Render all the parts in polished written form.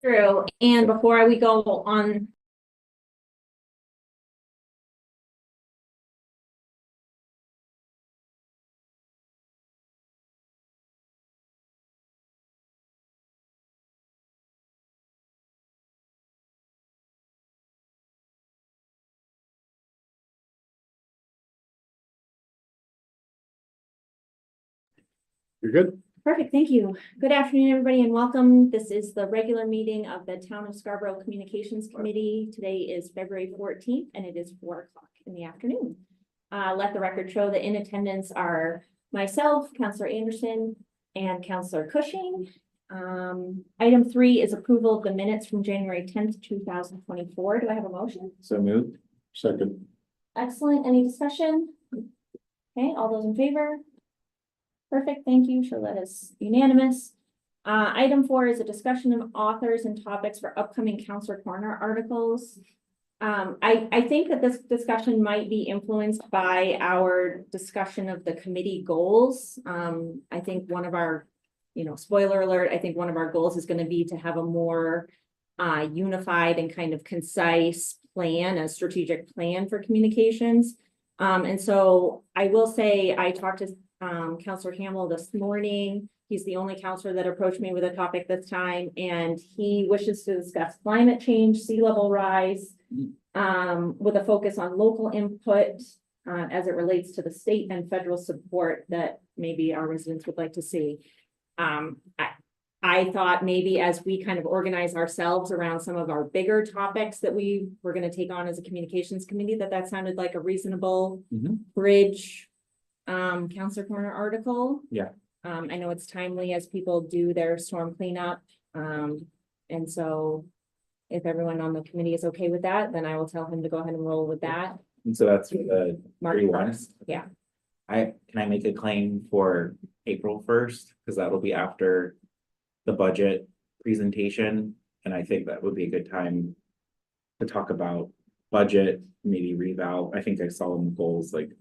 True. And before we go on. You're good? Perfect, thank you. Good afternoon, everybody, and welcome. This is the regular meeting of the Town of Scarborough Communications Committee. Today is February 14th, and it is 4 o'clock in the afternoon. Let the record show that in attendance are myself, Councillor Anderson, and Councillor Cushing. Item 3 is approval of the minutes from January 10th, 2024. Do I have a motion? So moved. Second. Excellent. Any discussion? Okay, all those in favor? Perfect, thank you. So that is unanimous. Item 4 is a discussion of authors and topics for upcoming Councillor Corner articles. I think that this discussion might be influenced by our discussion of the committee goals. I think one of our, spoiler alert, I think one of our goals is going to be to have a more unified and kind of concise plan, a strategic plan for communications. And so I will say I talked to Councillor Hamill this morning. He's the only councillor that approached me with a topic this time, and he wishes to discuss climate change, sea level rise, with a focus on local input as it relates to the state and federal support that maybe our residents would like to see. I thought maybe as we kind of organize ourselves around some of our bigger topics that we were going to take on as a communications committee, that sounded like a reasonable bridge Councillor Corner article. Yeah. I know it's timely as people do their storm cleanup. And so if everyone on the committee is okay with that, then I will tell him to go ahead and roll with that. And so that's the March 31st. 1st. Yeah. Can I make a claim for April 1st? Because that'll be after the budget presentation. And I think that would be a good time to talk about budget, maybe reval. I think I saw in the goals like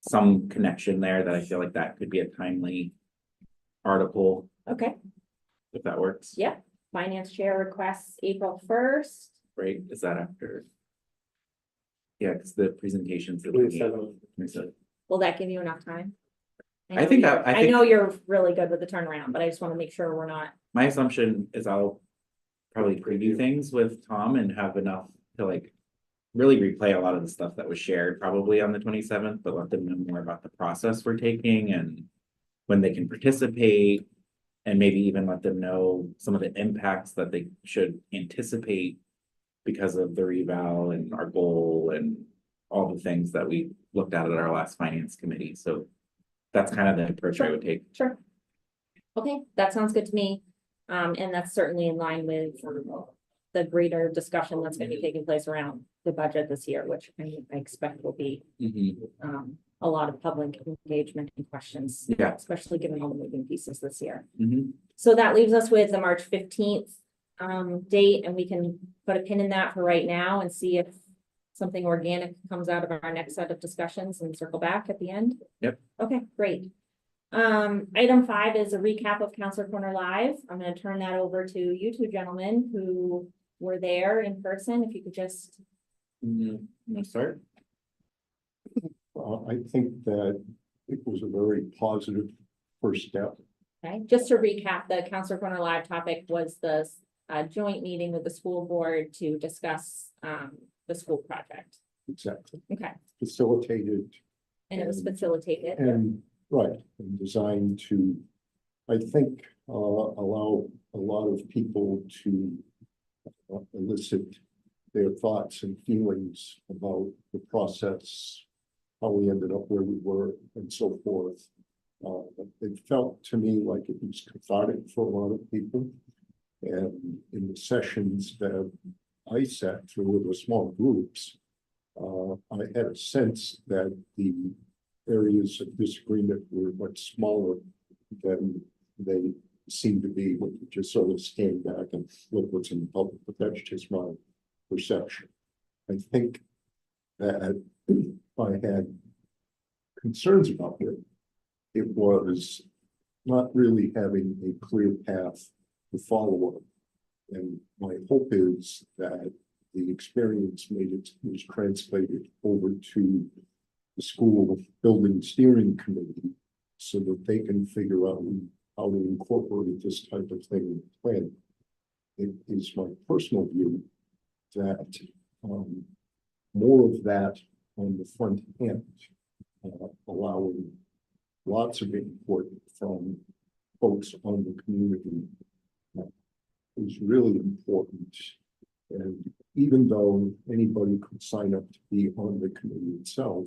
some connection there that I feel like that could be a timely article, Okay. if that works. Yeah. Finance chair requests April 1st. Right? Is that after? Yeah, because the presentation's the 27th. Will that give you enough time? I think I know you're really good with the turnaround, but I just want to make sure we're not. My assumption is I'll probably preview things with Tom and have enough to like really replay a lot of the stuff that was shared probably on the 27th, but let them know more about the process we're taking and when they can participate, and maybe even let them know some of the impacts that they should anticipate because of the reval and our goal and all the things that we looked at our last finance committee. So that's kind of the approach I would take. Sure. Okay, that sounds good to me. And that's certainly in line with the greater discussion that's going to be taking place around the budget this year, which I expect will be a lot of public engagement and questions. Yeah. Especially given all the moving pieces this year. Mhm. So that leaves us with the March 15th date, and we can put a pin in that for right now and see if something organic comes out of our next set of discussions and circle back at the end. Yep. Okay, great. Item 5 is a recap of Councillor Corner Live. I'm going to turn that over to you two gentlemen who were there in person. If you could just. You want to start? I think that it was a very positive first step. Okay, just to recap, the Councillor Corner Live topic was the joint meeting with the school board to discuss the school project. Exactly. Okay, Facilitated and it was facilitated. and and designed to, I think, allow a lot of people to elicit their thoughts and feelings about the process, how we ended up where we were, and so forth. It felt to me like it was cathartic for a lot of people. And in the sessions that I sat through with the small groups, I had a sense that the areas of disagreement were much smaller than they seem to be when you just sort of stand back and look what's in the public, but that's just my perception. I think that I had concerns about it. It was not really having a clear path to follow And my hope is that the experience was translated over to the school building steering committee so that they can figure out how to incorporate this type of thing in the plan. It is my personal view that more of that on the front end, allowing lots of input from folks on the community is really important. And even though anybody could sign up to be on the committee itself,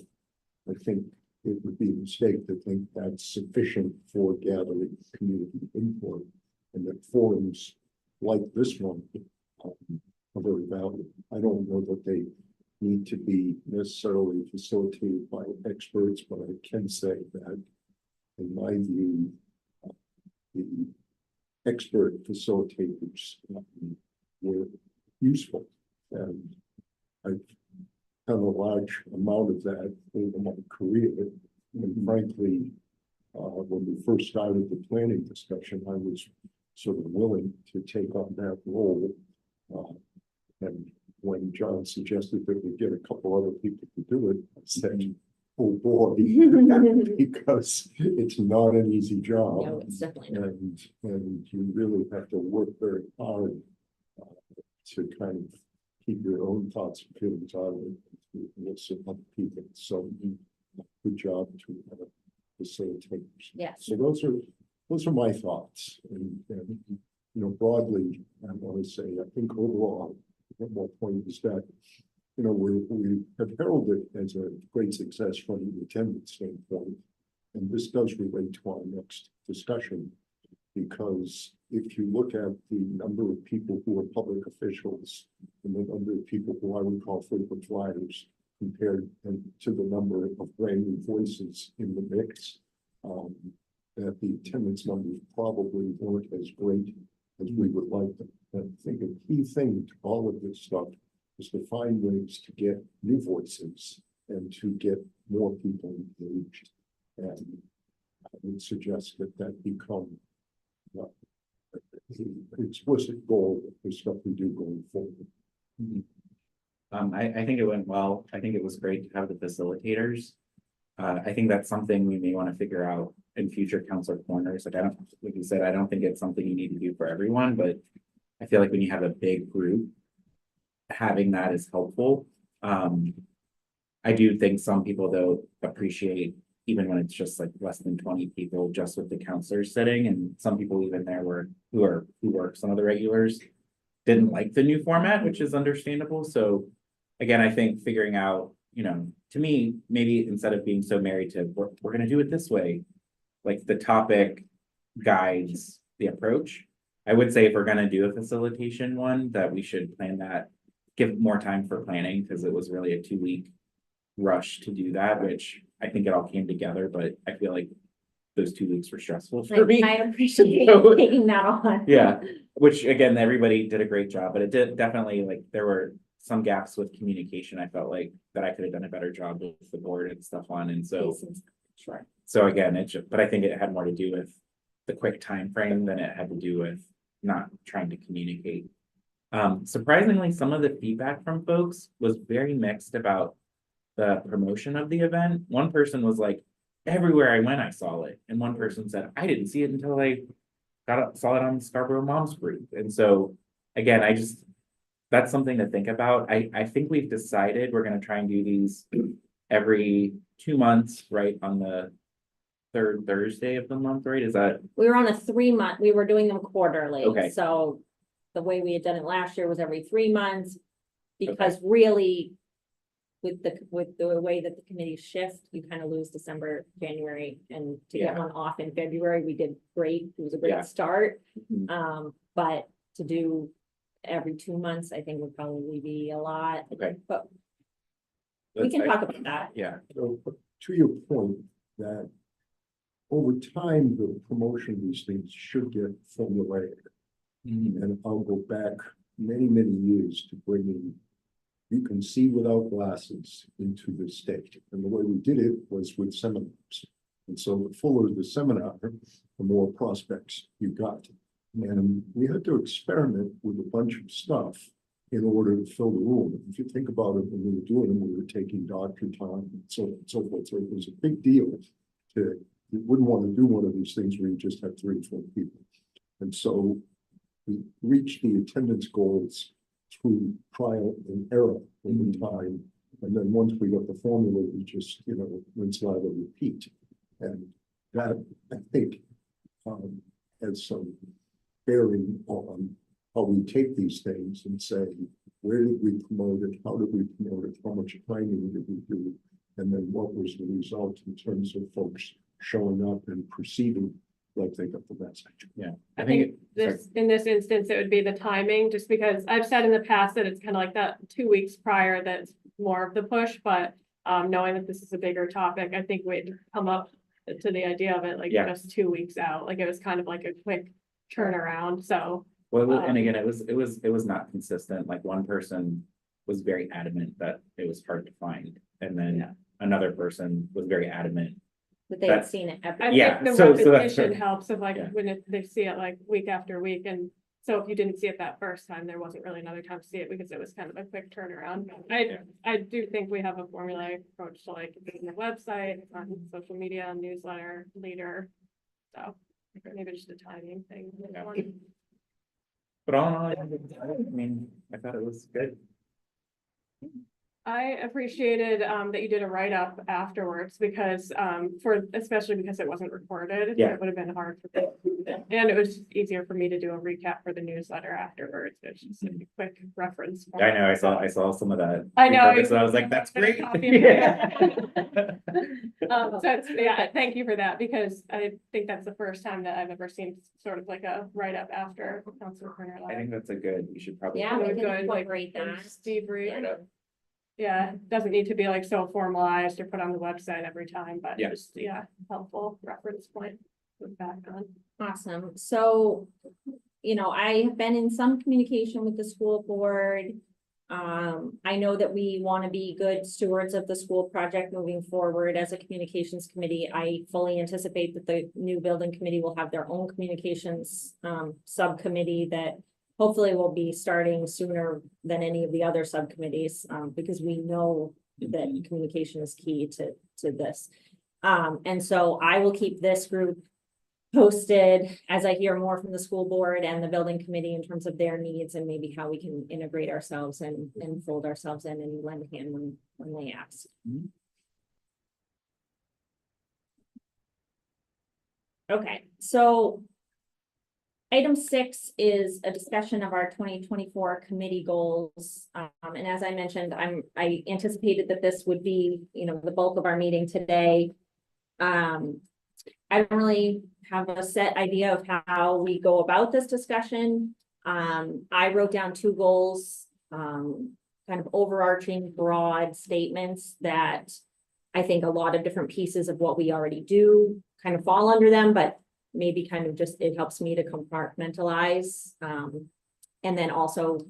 I think it would be a mistake to think that's sufficient for gathering community input, and that forums like this one are very valuable. I don't know that they need to be necessarily facilitated by experts, but I can say that in my view, the expert facilitators were useful, and I've done a large amount of that over my career. And frankly, when we first started the planning discussion, I was sort of willing to take on that role. And when John suggested that we get a couple other people to do it, I said, oh boy, because it's not an easy job. No, it's definitely not. And you really have to work very hard to kind of keep your own thoughts and feelings out of it, listen to other people. So good job to facilitators. Yes. So those are my thoughts. And you know, broadly, I want to say, I think overall, one more point is that, you know, we have heralded it as a great success from the attendance standpoint. And this does relate to our next discussion, because if you look at the number of people who are public officials and the number of people who I would call frequent flyers compared to the number of brand new voices in the mix, that the attendance numbers probably weren't as great as we would like them. And I think a key thing to all of this stuff is to find ways to get new voices and to get more people engaged. And I would suggest that that become an explicit goal of the stuff we do going forward. I think it went well. I think it was great to have the facilitators. I think that's something we may want to figure out in future counselor corners. Like like you said, I don't think it's something you need to do for everyone, but I feel like when you have a big group, having that is helpful. I do think some people though appreciate even when it's just like less than 20 people, just with the counselors sitting, and some people even there who work some of the regulars didn't like the new format, which is understandable. So again, I think figuring out, you know, to me, maybe instead of being so married to we're going to do it this way, like the topic guides the approach. I would say if we're going to do a facilitation one, that we should plan that, give more time for planning, because it was really a 2-week rush to do that, which I think it all came together, but I feel like those 2 weeks were stressful for me. I appreciate taking that on. Yeah, which again, everybody did a great job, but it did definitely, like, there were some gaps with communication. I felt like that I could have done a better job with the board and stuff on, and so. Sure. So again, but I think it had more to do with the quick time frame than it had to do with not trying to communicate. Surprisingly, some of the feedback from folks was very mixed about the promotion of the event. One person was like, everywhere I went, I saw it. And one person said, I didn't see it until I saw it on Scarborough Moms Group. And so again, that's something to think about. I think we've decided we're going to try and do these every 2 months, right? On the third Thursday of the month, right? Is that? We were on a 3-month, we were doing them quarterly. Okay. So the way we had done it last year was every 3 months. Because really, with the way that the committees shift, you kind of lose December, January, and to get Yeah. one off in February, we did great. It was a great Yeah. start. Mhm. But to do every 2 months, I think would probably be a lot, Okay. but we can talk about that. Yeah. So to your point, that over time, the promotion of these things should get formulaic. Mhm. And I'll go back many, many years to bringing you can see without glasses into the state. And the way we did it was with seminars. And so the fuller the seminar, the more prospects you got. And we had to experiment with a bunch of stuff in order to fill the room. If you think about it, when we were doing it, we were taking doctor time and so forth. So it was a big deal to, you wouldn't want to do one of these things where you just have 3 or 4 people. And so we reached the attendance goals through trial and error over time. And then once we got the formula, we just, rinse, lather, repeat. And that, I think, has some bearing on how we take these things and say, where did we promote it? How did we promote it? How much training did we do? And then what was the result in terms of folks showing up and perceiving like they got the message? Yeah, I think in this instance, it would be the timing, just because I've said in the past that it's kind of like that 2 weeks prior, that's more of the push, but knowing that this is a bigger topic, I think we'd come up to the idea of it like Yeah. just 2 weeks out, like it was kind of like a quick turnaround, so. Well, and again, it was not consistent, like one person was very adamant that it was hard to find, and Yeah. then another person was very adamant. But they had That's- seen it I every. Yeah, think the so that's repetition fair. helps of like Yeah. when they see it like week after week, and so if you didn't see it that first time, there wasn't really another time to see it because it was kind of a quick turnaround. Yeah. I do think we have a formulaic approach to like the website, on social media, newsletter, leader. So maybe just a timing thing. Yeah. But all in all, I mean, I thought it was good. I appreciated that you did a write-up afterwards because especially because it wasn't recorded. Yeah. It would have been hard for people. And it was just easier for me to do a recap for the newsletter afterwards. It's just a quick reference. I know, I saw some of that. I know. repurposed, and I was like, that's great. Copy of Yeah. So it's, yeah, thank you for that, because I think that's the first time that I've ever seen sort of like a write-up after Councilor Turner. I think that's a good, you should probably. Yeah, we Really can good, like, incorporate that. debrief. Yeah. Yeah, it doesn't need to be like so formalized or put on the website every time, but Yeah. just, helpful reference point with background. Awesome. So, I have been in some communication with the school board. I know that we want to be good stewards of the school project moving forward as a communications committee. I fully anticipate that the new building committee will have their own communications subcommittee that hopefully will be starting sooner than any of the other subcommittees, because we know that communication is key to this. And so I will keep this group posted as I hear more from the school board and the building committee in terms of their needs and maybe how we can integrate ourselves and fold ourselves in and lend a hand when they ask. Mhm. Okay, so item 6 is a discussion of our 2024 committee goals. And as I mentioned, I anticipated that this would be, the bulk of our meeting today. I don't really have a set idea of how we go about this discussion. I wrote down 2 goals, kind of overarching broad statements that I think a lot of different pieces of what we already do kind of fall under them, but maybe kind of just, it helps me to compartmentalize. And then also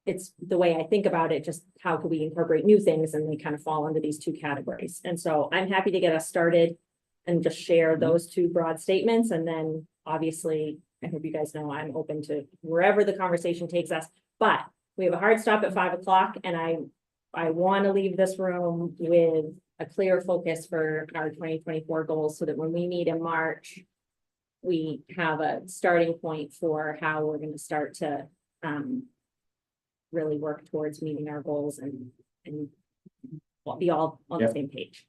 it's the way I think about it, just how could we incorporate new things, and they kind of fall under these 2 categories. And so I'm happy to get us started and just share those 2 broad statements. And then obviously, I hope you guys know I'm open to wherever the conversation takes us, but we have a hard stop at 5 o'clock, and I want to leave this room with a clear focus for our 2024 goals so that when we meet in March, we have a starting point for how we're going to start to really work towards meeting our goals and be all on the same page.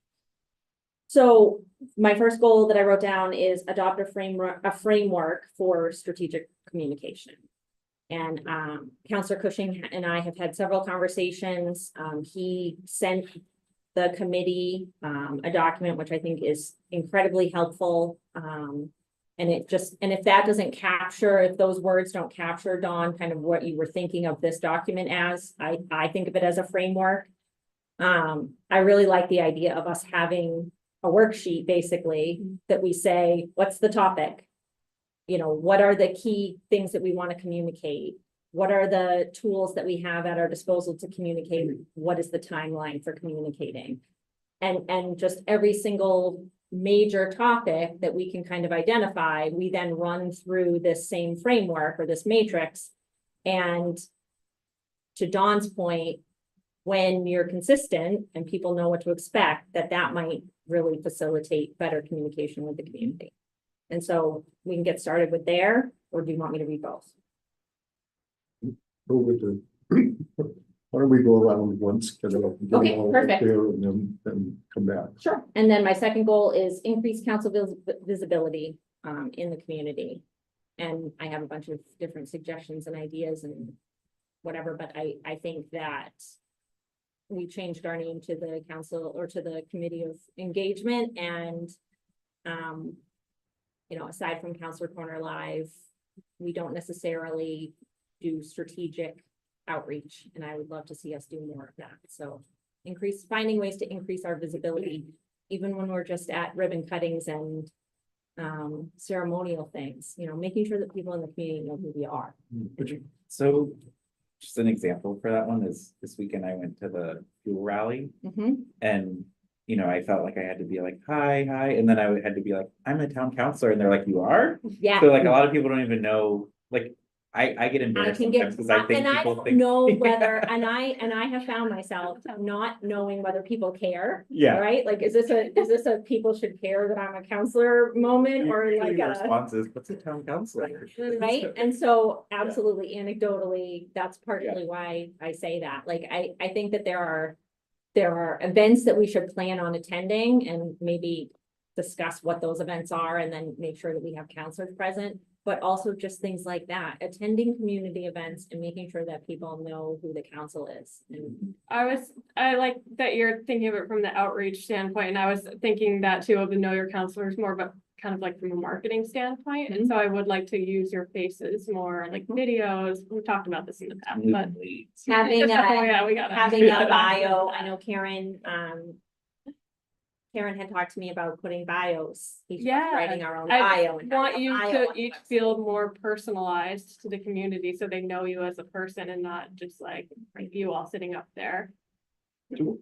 So my first goal that I wrote down is adopt a framework for strategic communication. And Councillor Cushing and I have had several conversations. He sent the committee a document, which I think is incredibly helpful. And if that doesn't capture, if those words don't capture, Dawn, kind of what you were thinking of this document as, I think of it as a framework. I really like the idea of us having a worksheet, basically, that we say, what's the topic? What are the key things that we want to communicate? What are the tools that we have at our disposal to communicate? What is the timeline for communicating? And just every single major topic that we can kind of identify, we then run through this same framework or this matrix. And to Dawn's point, when you're consistent and people know what to expect, that might really facilitate better communication with the community. And so we can get started with there, or do you want me to read both? Go with the, why don't we go around once, get it Okay, all perfect. there and then come back. Sure. And then my second goal is increase council visibility in the community. And I have a bunch of different suggestions and ideas and whatever, but I think that we changed our name to the council or to the committee of engagement and you know, aside from Counselor Corner Live, we don't necessarily do strategic outreach, and I would love to see us do more of that. So finding ways to increase our visibility, even when we're just at ribbon cuttings and ceremonial things, you know, making sure that people in the community know who we are. So just an example for that one is this weekend I went to the fuel rally Mhm. and, you know, I felt like I had to be like, hi. And then I had to be like, I'm a town councilor. And they're like, you are? Yeah. So like a lot of people don't even know, like, I get I embarrassed can sometimes get, because I think and I people don't think. know whether, and I have found myself not knowing whether people care. Yeah. Right? Like, is this a people should care that I'm a counselor moment or like Your a, response is, what's a town councilor? right? And so absolutely anecdotally, that's partially why I say that. Like, I think that there are events that we should plan on attending and maybe discuss what those events are and then make sure that we have counselors present. But also just things like that, attending community events and making sure that people know who the council is. And I like that you're thinking of it from the outreach standpoint, and I was thinking that too, of the know your counselors more, but kind of like from a marketing standpoint, and so I would like to use your faces more, like videos, we talked about this in the past, but. having Oh, yeah, we got it. having a bio, I know Karen had talked to me about putting bios. Each of us Yeah, writing our own I bio. and want having a you bio to on the each website. feel more personalized to the community, so they know you as a person and not just like you all sitting up there. Does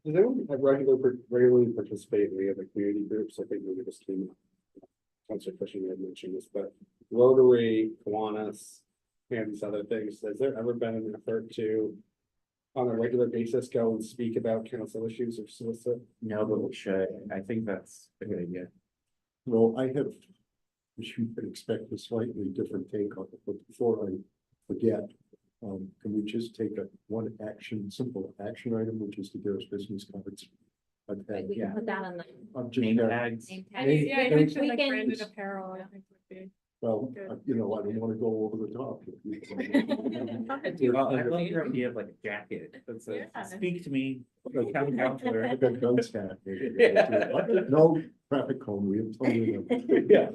anyone regularly participate in any other community groups? I think maybe this came. Councilor Cushing had mentioned this, but Rotary, Kiwanis, and these other things, has there ever been an effort to? On a regular basis, go and speak about council issues or solicit? No, but we should. I think that's a good idea. Well, I have, as you could expect, a slightly different take on it, but before I forget, can we just take one simple action item, which is to give us business cards? I've Right, had, we can put that on the I've just Name had- tags. name And tag. yeah, you Hey, mentioned we like can- branded apparel, I think would be. Well, Good. you know, I don't want to go over the top. Well, I love your idea of like a jacket that says, Yeah. speak to me, the town councilor. I've got gun stack. Yeah. No traffic cone, we have plenty of them. Yeah.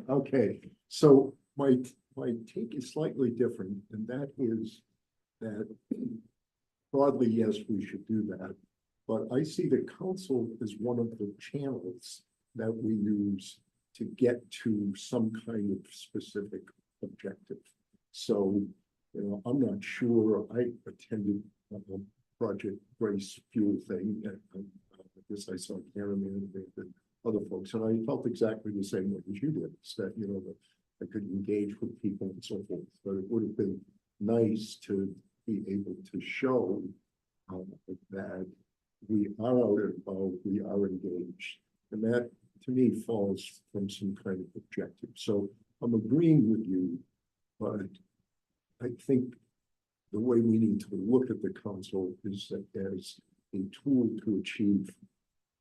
Okay, so my take is slightly different, and that is that broadly, yes, we should do that. But I see the council as one of the channels that we use to get to some kind of specific objective. So, you know, I'm not sure, I attended a Project Grace Fuel thing, and I guess I saw Karen and other folks, and I felt exactly the same way as you did, is that, you know, that I could engage with people and so forth, but it would have been nice to be able to show that we are out and about, we are engaged, and that to me falls from some kind of objective. So I'm agreeing with you, but I think the way we need to look at the council is that as a tool to achieve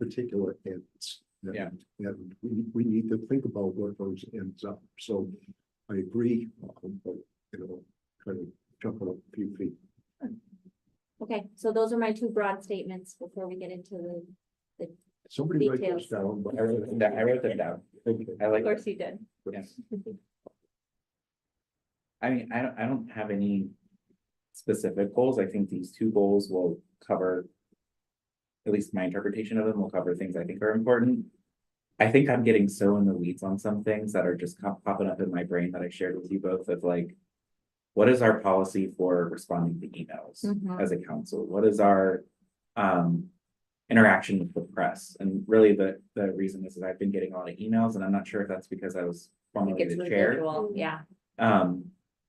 particular ends. Yeah. And we need to think about what those ends are. So I agree, but, you know, kind of jumping up a few feet. Okay, so those are my two broad statements before we get into the, Somebody write Details. this down, but I wrote them down. Okay. I of like, course you did. yes. I mean, I don't have any specific goals. I think these two goals will cover, at least my interpretation of them will cover things I think are important. I think I'm getting so in the weeds on some things that are just popping up in my brain that I shared with you both of like, what is our policy for responding to emails Mhm. as a council? What is our, interaction with the press. And really the reason is that I've been getting a lot of emails, and I'm not sure if that's because I was formerly It's the chair. residual, yeah.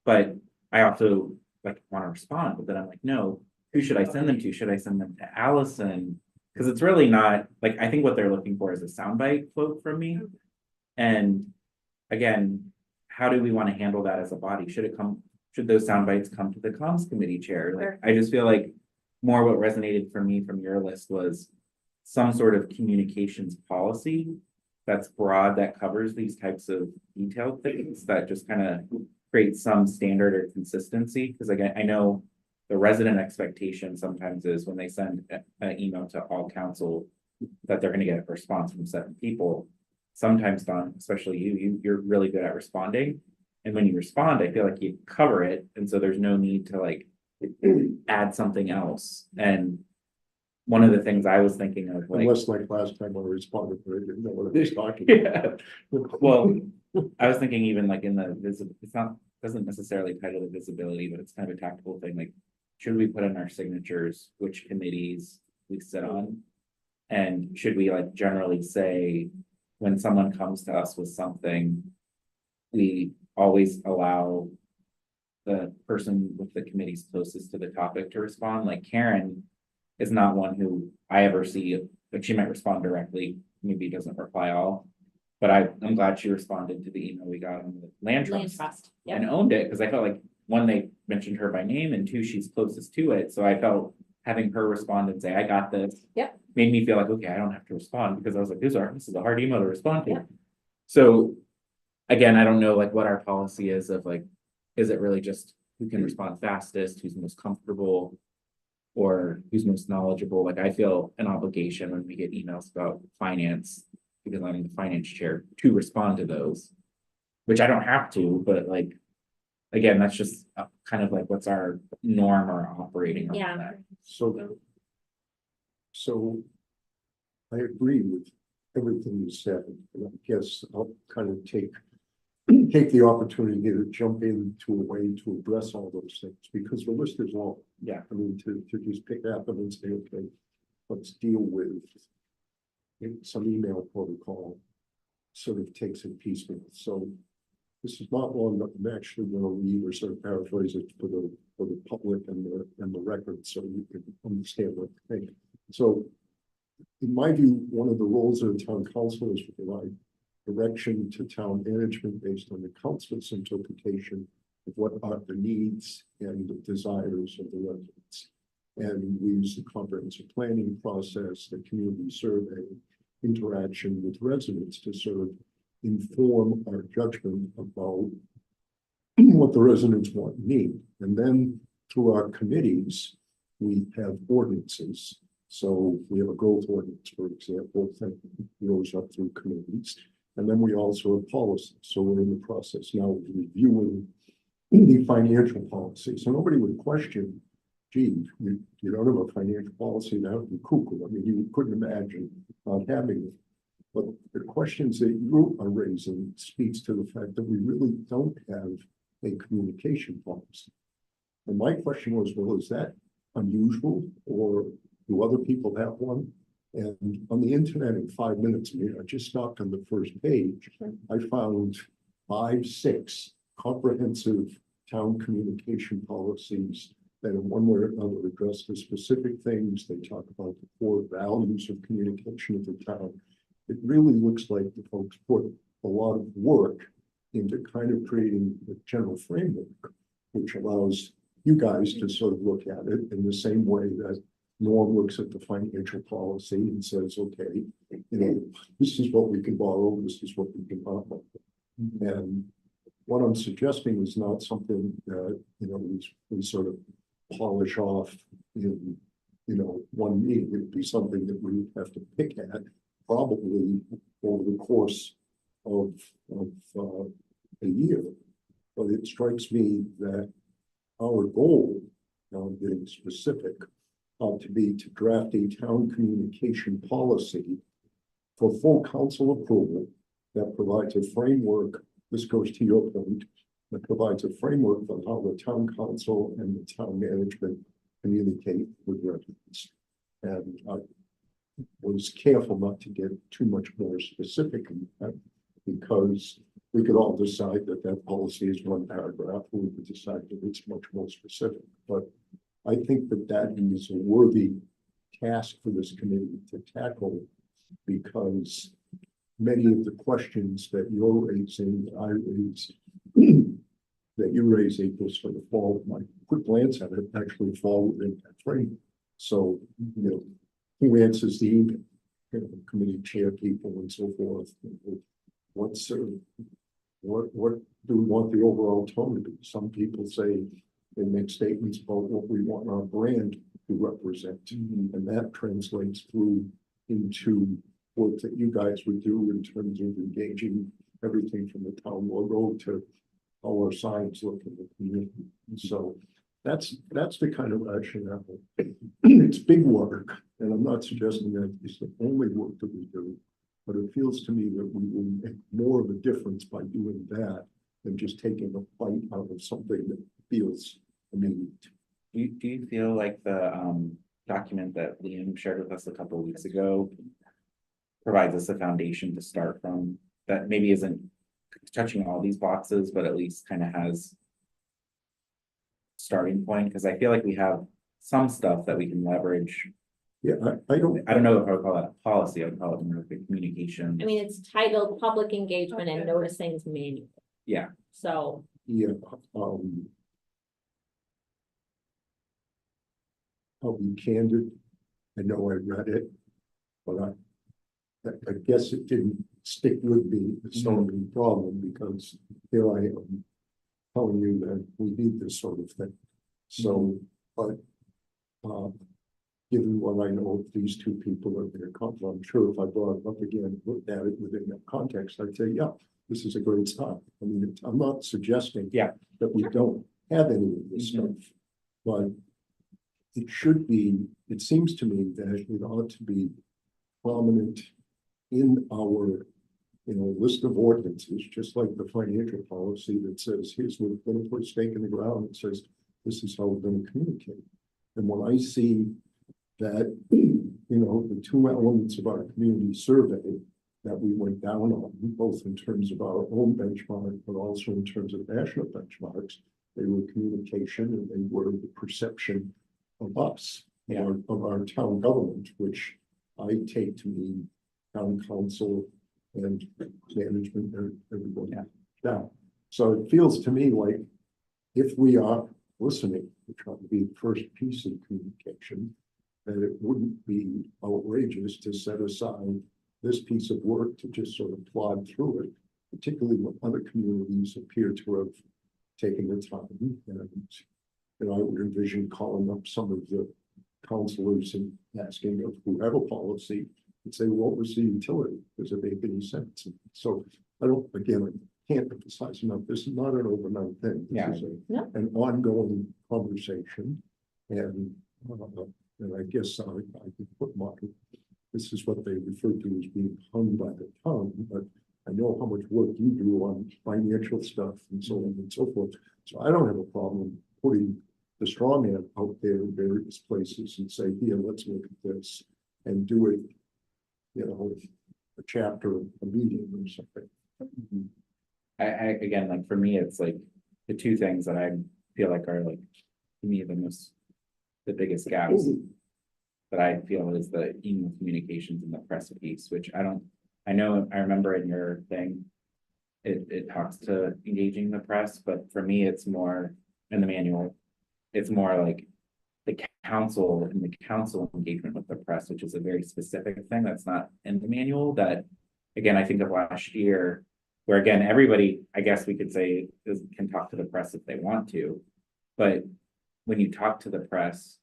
But I also like want to respond, but then I'm like, no, who should I send them to? Should I send them to Allison? Because it's really not, like, I think what they're looking for is a soundbite quote from me. And again, how do we want to handle that as a body? Should those sound bites come to the comms committee chair? Like, Sure. I just feel like more what resonated for me from your list was some sort of communications policy that's broad, that covers these types of detailed things, that just kind of creates some standard or consistency. Because again, I know the resident expectation sometimes is when they send an email to all council that they're going to get a response from 7 people. Sometimes, Don, especially you're really good at responding. And when you respond, I feel like you cover it. And so there's no need to like add something else. And one of the things I was thinking of, like, Unless like last time I responded, but I didn't know what I was talking yeah, about. well, I was thinking even like in the it's not, doesn't necessarily title the visibility, but it's kind of a tactical thing. Like, should we put in our signatures which committees we sit on? And should we like generally say, when someone comes to us with something, we always allow the person with the committees closest to the topic to respond? Like Karen is not one who I ever see, but she might respond directly, maybe doesn't reply all. But I'm glad she responded to the email we got on the land Land trust trust, yeah. and owned it, because I felt like, one, they mentioned her by name, and 2, she's closest to it. So I felt having her respond and say, I got this. Yep. Made me feel like, okay, I don't have to respond, because I was like, this is a hard email to respond to. Yep. So again, I don't know like what our policy is of like, is it really just who can respond fastest, who's most comfortable, or who's most knowledgeable? Like, I feel an obligation when we get emails about finance, because I'm the finance chair, to respond to those, which I don't have to, but like, again, that's just kind of like what's our norm or operating on Yeah. that. So I agree with everything you said, and I guess I'll kind of take the opportunity to jump into a way to address all those things, because the list is long. Yeah. I mean, to just pick up and say, okay, let's deal with some email protocol, sort of takes it piecemeal. So this is not one that I'm actually going to read or sort of paraphrase it for the public and the record, so you can understand what I think. So in my view, one of the roles of the town council is to provide direction to town management based on the council's interpretation of what are the needs and the desires of the residents. And we use the comprehensive planning process, the community survey, interaction with residents to sort of inform our judgment about what the residents want and need. And then through our committees, we have ordinances. So we have a growth ordinance, for example, that goes up through committees. And then we also have policies. So we're in the process now of reviewing the financial policy. So nobody would question, gee, you don't have a financial policy, that would be cuckoo. I mean, you couldn't imagine not having it. But the questions that you are raising speaks to the fact that we really don't have a communication policy. And my question was, well, is that unusual, or do other people have one? And on the internet in 5 minutes, I mean, I just stopped on the first page. I found 5, 6 comprehensive town communication policies that in one way or another address the specific things. They talk about the core values of communication of the town. It really looks like the folks put a lot of work into kind of creating a general framework, which allows you guys to sort of look at it in the same way that Norm looks at the financial policy and says, okay, this is what we can borrow, this is what we can borrow. And what I'm suggesting is not something that, we sort of polish off in, one meeting. It'd be something that we have to pick at probably over the course of a year. But it strikes me that our goal, now I'm getting specific, ought to be to draft a town communication policy for full council approval that provides a framework. This goes to your point, that provides a framework for how the town council and the town management communicate with residents. And was careful not to get too much more specific in that, because we could all decide that that policy is one paragraph, or we could decide that it's much more specific, but I think that that is a worthy task for this committee to tackle, because many of the questions that you're raising, that I raise, that you raise, April, sort of fall, my quick glance at it, actually fall within that frame. So, you know, who answers the email, you know, committee chair people and so forth. What's, what do we want the overall tone to be? Some people say they make statements about what we want our brand to represent, and that translates through into work that you guys would do in terms of engaging everything from the town logo to how our signs look in the community. So that's the kind of rationale. It's big work, and I'm not suggesting that it's the only work that we do, but it feels to me that we will make more of a difference by doing that than just taking a bite out of something that feels immediate. Do you feel like the document that Liam shared with us a couple of weeks ago provides us a foundation to start from, that maybe isn't touching all these boxes, but at least kind of has starting point? Because I feel like we have some stuff that we can leverage. Yeah, I don't know if I would call that a policy. I would call it more of a communication. I mean, it's titled Public Engagement and Noticings Manual, Yeah, so. Yeah, I'll be candid. I know I read it, but I guess it didn't stick with me. It's not a problem, because here I am telling you that we need this sort of thing. So, but given what I know of these two people at their company, I'm sure if I brought it up again, looked at it within that context, I'd say, yeah, this is a great start. I mean, I'm not suggesting that we don't have any of this stuff, but it should be, it seems to me that it ought to be prominent in our, you know, list of ordinances, just like the financial policy that says, here's we're going to put a stake in the ground. It says, this is how we're going to communicate. And when I see that, you know, the two elements of our community survey that we went down on, both in terms of our own benchmark, but also in terms of national benchmarks, they were communication and they were the perception of us, of our town government, which I take to mean town council and management and everybody down. So it feels to me like if we are listening, we try to be the first piece of communication, that it wouldn't be outrageous to set aside this piece of work to just sort of plod through it, particularly when other communities appear to have taken the time. And I would envision calling up some of the counselors and asking of who have a policy and say, what was the utility? Does it make any sense? And so I can't emphasize enough, this is not an overnight thing. This is an ongoing conversation. And I guess I could put this is what they refer to as being hung by the tongue, but I know how much work you do on financial stuff and so on and so forth. So I don't have a problem putting the straw man out there in various places and say, here, let's look at this and do it, you know, a chapter, a meeting or something. I again, like for me, it's like the two things that I feel like are like, to me, the biggest gaps that I feel is the email communications and the press piece, which I remember in your thing, it talks to engaging the press, but for me, it's more in the manual. It's more like the council and the council engagement with the press, which is a very specific thing that's not in the manual. That, again, I think of last year, where again, everybody, I guess we could say, can talk to the press if they want to, but when you talk to the press,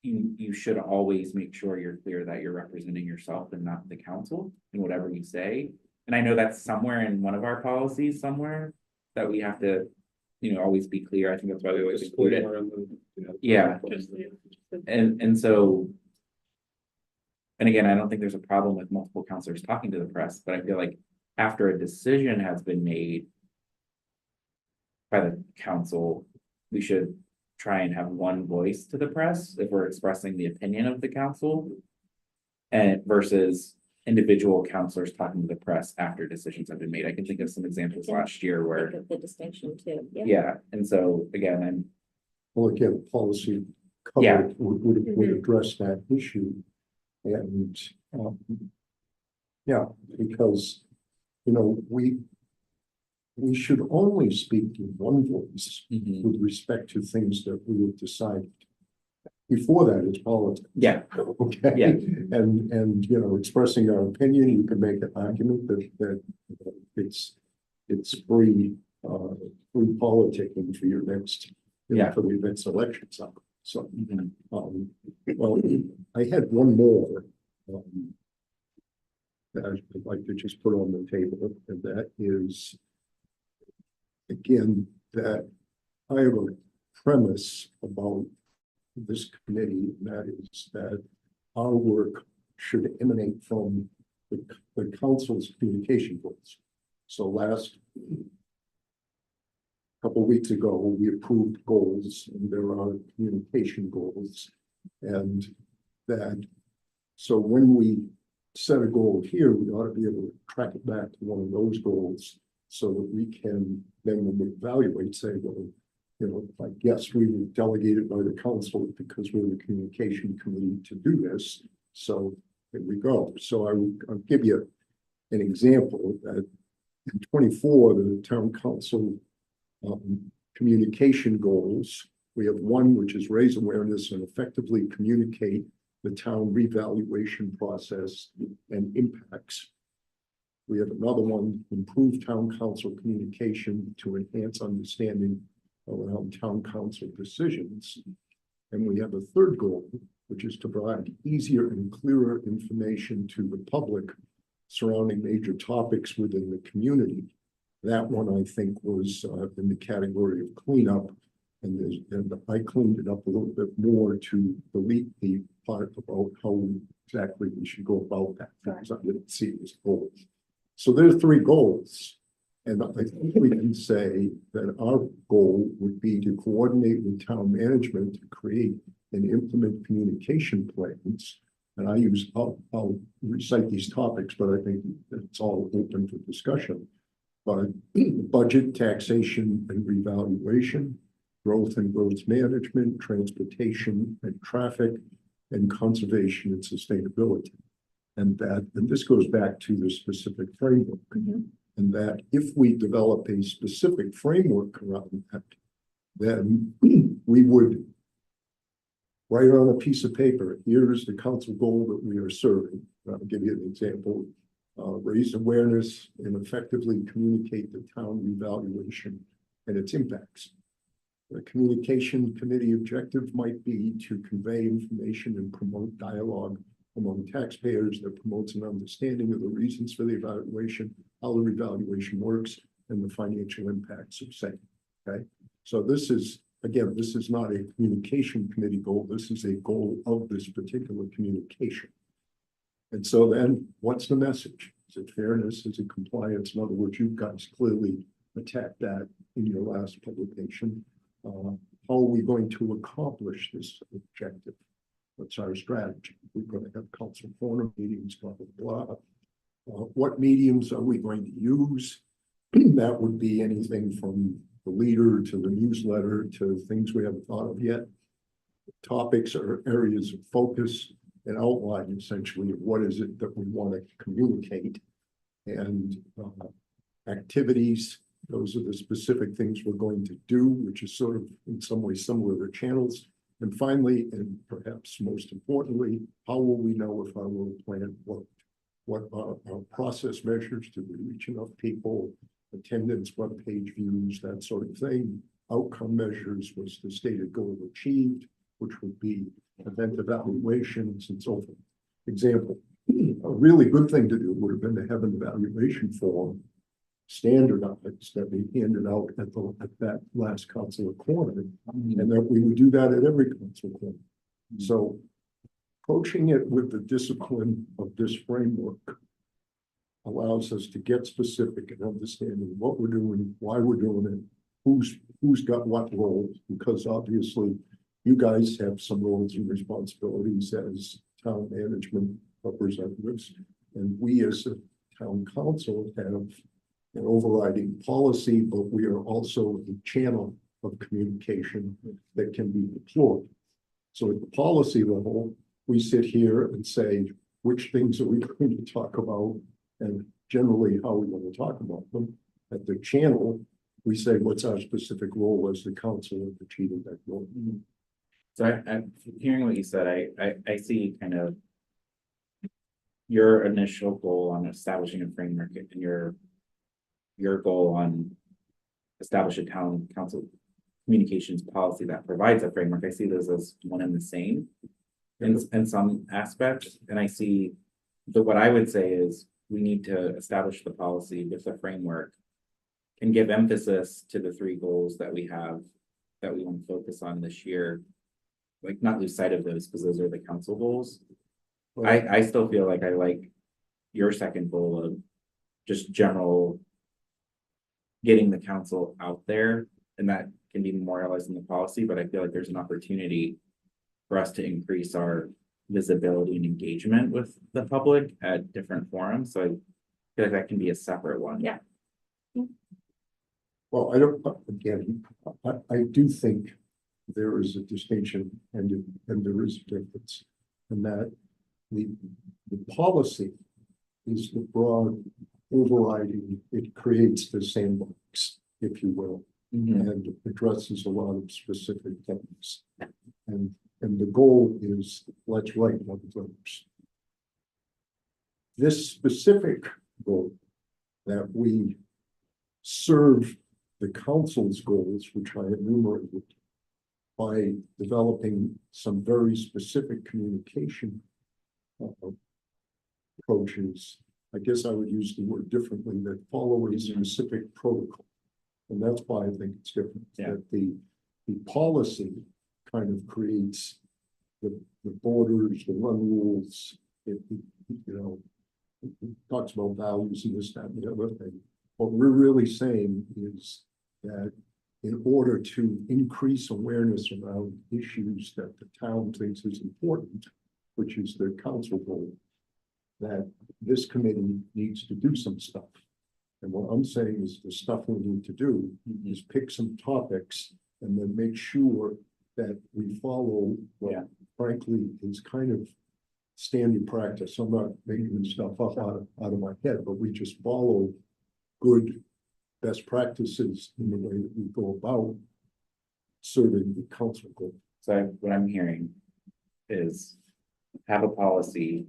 you should always make sure you're clear that you're representing yourself and not the council in whatever you say. And I know that's somewhere in one of our policies somewhere that we have to, you know, always be clear. I think that's why we always include it. Yeah. And so, and again, I don't think there's a problem with multiple counselors talking to the press, but I feel like after a decision has been made by the council, we should try and have one voice to the press if we're expressing the opinion of the council. And versus individual counselors talking to the press after decisions have been made. I can think of some examples last year where, Think of the distinction too. yeah, and so again, I'm, Well, again, policy Yeah. covered would address that issue. And, yeah, because, you know, we should only speak in one voice with respect to things that we have decided. Before that, it's politics. yeah, Okay. Yeah. And, you know, expressing our opinion, you can make an argument that it's free, free politicking for your next, you know, Yeah. for the next election cycle. So, mhm, well, I had one more, that I'd like to just put on the table, and that is, again, that I have a premise about this committee, and that is that our work should emanate from the council's communication goals. So last couple of weeks ago, we approved goals, and there are communication goals. And that, so when we set a goal here, we ought to be able to track it back to one of those goals so that we can, then when we evaluate, say, well, you know, I guess we were delegated by the council because we're the communication committee to do this. So here we go. So I'll give you an example that in 24, the town council communication goals, we have one which is raise awareness and effectively communicate the town revaluation process and impacts. We have another one, improve town council communication to enhance understanding around town council decisions. And we have a third goal, which is to provide easier and clearer information to the public surrounding major topics within the community. That one, I think, was in the category of cleanup. And I cleaned it up a little bit more to delete the part about how exactly we should go about that, because I didn't see it as goals. So there are three goals. And I think we can say that our goal would be to coordinate with town management to create and implement communication plans. And I'll recite these topics, but I think it's all open for discussion. But budget, taxation, and revaluation, growth and growth management, transportation and traffic, and conservation and sustainability. And this goes back to the specific framework. And that if we develop a specific framework around that, then we would write on a piece of paper, here is the council goal that we are serving. I'll give you an example. Raise awareness and effectively communicate the town revaluation and its impacts. The communication committee objective might be to convey information and promote dialogue among taxpayers that promotes an understanding of the reasons for the evaluation, how the revaluation works, and the financial impacts of same. Okay, so this is, again, this is not a communication committee goal. This is a goal of this particular communication. And so then what's the message? Is it fairness? Is it compliance? In other words, you guys clearly attacked that in your last publication. How are we going to accomplish this objective? What's our strategy? We're going to have council forum meetings, blah, blah, blah. What mediums are we going to use? That would be anything from the leader to the newsletter to things we haven't thought of yet. Topics or areas of focus and outline essentially of what is it that we want to communicate, and activities. Those are the specific things we're going to do, which is sort of in some ways similar to channels. And finally, and perhaps most importantly, how will we know if our road plan worked? What are our process measures? Did we reach enough people? Attendance, webpage views, that sort of thing. Outcome measures, was the stated goal achieved, which would be event evaluations and so forth. Example, a really good thing to do would have been to have an evaluation form standardized that we handed out at that last council corner, and that we would do that at every council corner. So approaching it with the discipline of this framework allows us to get specific and understanding what we're doing, why we're doing it, who's got what role, because obviously you guys have some roles and responsibilities as town management representatives. And we as a town council have an overriding policy, but we are also a channel of communication that can be deployed. So at the policy level, we sit here and say, which things are we going to talk about? And generally how we want to talk about them. At the channel, we say, what's our specific role as the council in achieving that goal? So I'm hearing what you said, I see kind of. Your initial goal on establishing a framework and your goal on. Establish a town council communications policy that provides a framework. I see those as one and the same. In some aspects, and I see, but what I would say is we need to establish the policy with a framework. And give emphasis to the three goals that we have, that we want to focus on this year. Like not lose sight of those, because those are the council goals. I still feel like I like your second goal of just general. Getting the council out there, and that can be memorialized in the policy, but I feel like there's an opportunity. For us to increase our visibility and engagement with the public at different forums, so I feel like that can be a separate one. Yeah. Well, I don't, again, I do think there is a distinction and there is a difference. And that the policy is the broad overriding, it creates the sandbox, if you will, and addresses a lot of specific things. And the goal is, let's write one of those. This specific goal that we serve the council's goals, which I enumerated, by developing some very specific communication approaches. I guess I would use the word differently, that follow a specific protocol. And that's why I think it's different. Yeah. That the policy kind of creates the borders, the run rules, it talks about values and this, that, and the other thing. What we're really saying is that in order to increase awareness around issues that the town thinks is important, which is the council goal, that this committee needs to do some stuff. And what I'm saying is the stuff we need to do is pick some topics and then make sure that we follow what frankly is kind of standard practice. I'm not making this stuff up out of my head, but we just follow good best practices in the way that we go about serving the council goal. So what I'm hearing is have a policy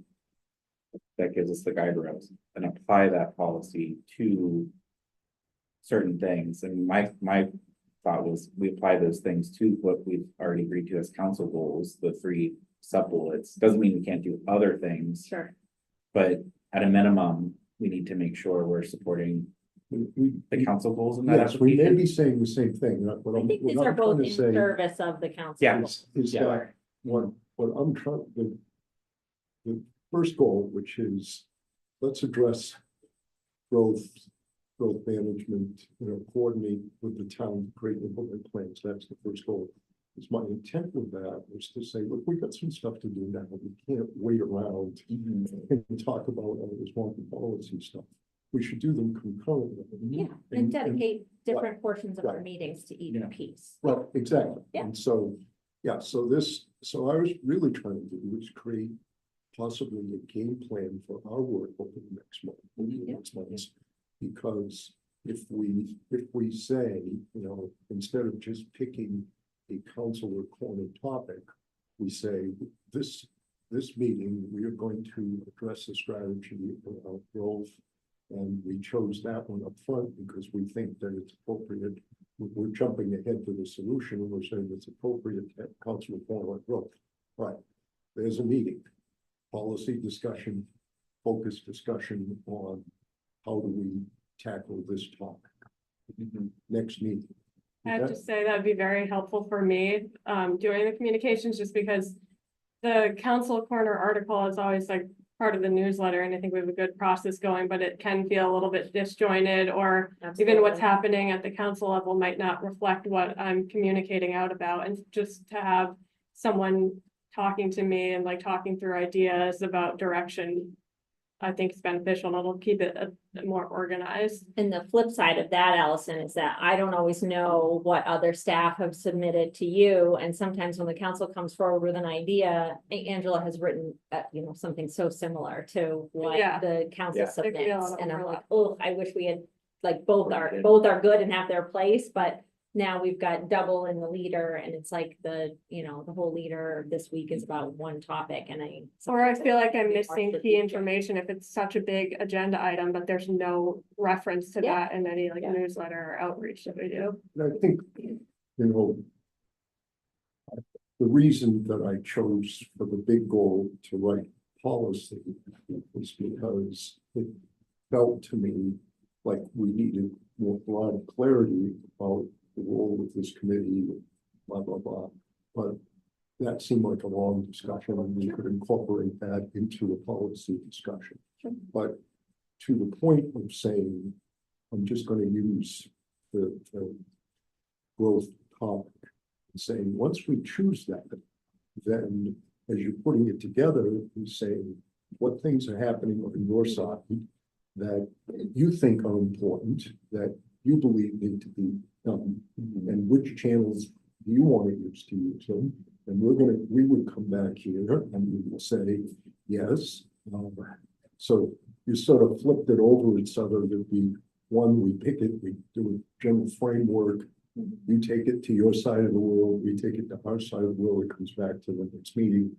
that gives us the guide rails and apply that policy to certain things. And my thought was we apply those things to what we've already agreed to as council goals, the 3 sub bullets. Doesn't mean we can't do other things, Sure. but at a minimum, we need to make sure we're supporting the council goals in that Yes, we may application. be saying the same thing. I think these are both in service of the council. Yeah. Is Yeah. that what I'm trying, the first goal, which is, let's address growth management, coordinate with the town, to create implement plans. That's the first goal. Is my intent with that was to say, look, we got some stuff to do now. We can't wait around and talk about all this wonky policy stuff. We should do them concurrently. Yeah, and And- dedicate different portions of our right. meetings to each Yeah. piece. Well, exactly. Yeah. And so, so I was really trying to do was create possibly a game plan for our work over the next month, next months. Because if we say, instead of just picking a council or corner topic, we say this meeting, we are going to address the strategy of growth. And we chose that one up front because we think that it's appropriate. We're jumping ahead to the solution and we're saying it's appropriate to have council corner growth. Right, there's a meeting, policy discussion, focused discussion on how do we tackle this topic. Next meeting. I have to say that'd be very helpful for me, doing the communications, just because the council corner article is always like part of the newsletter, and I think we have a good process going, but it can feel a little bit disjointed, or even what's happening at the council level might not reflect what I'm communicating out about. And just to have someone talking to me and like talking through ideas about direction, I think it's beneficial and it'll keep it more organized. And the flip side of that, Allison, is that I don't always know what other staff have submitted to you. And sometimes when the council comes forward with an idea, Angela has written, something so similar to what Yeah. the council Yeah. There could be a submits. lot of And I'm like, overlap. oh, I wish we had, like, both are Right. good and have their place, but now we've got double in the leader and it's like the whole leader this week is about one topic and Or I feel like I'm More missing key strategic. information if it's such a big agenda item, but there's no reference to Yeah. that in any like Yeah. newsletter or outreach that we do. And I think, the reason that I chose for the big goal to write policy was because it felt to me like we needed more broad clarity about the role of this committee, blah, blah, blah. But that seemed like a long discussion and we could incorporate that into a policy discussion. Sure. But to the point of saying, I'm just going to use the growth topic and saying, once we choose that, then as you're putting it together, you're saying what things are happening on your side that you think are important, that you believe need to be done, and which channels do you want to use them? And we would come back here and we will say, yes. So you sort of flipped it over and so that it'd be one, we pick it, we do a general framework. You take it to your side of the world, we take it to our side of the world, it comes back to the next meeting.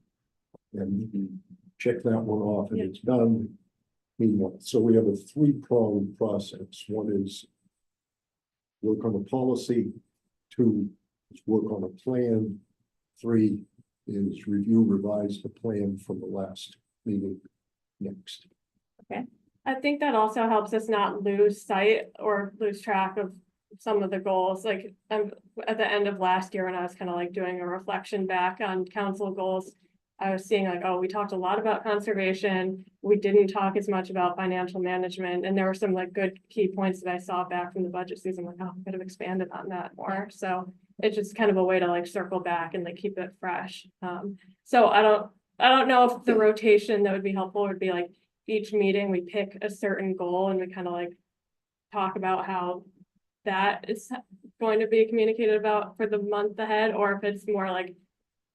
And you can check that one off and Yeah. it's done. Meanwhile, so we have a three-pronged process. One is work on a policy, two is work on a plan, three is review, revise the plan from the last meeting next. I think that also helps us not lose sight or lose track of some of the goals, like at the end of last year when I was kind of like doing a reflection back on council goals. I was seeing like, oh, we talked a lot about conservation. We didn't talk as much about financial management. And there were some like good key points that I saw back from the budget season, like, oh, I could have expanded on that more. So it's just kind of a way to like circle back and like keep it fresh. So I don't know if the rotation that would be helpful would be like each meeting, we pick a certain goal and we kind of like talk about how that is going to be communicated about for the month ahead, or if it's more like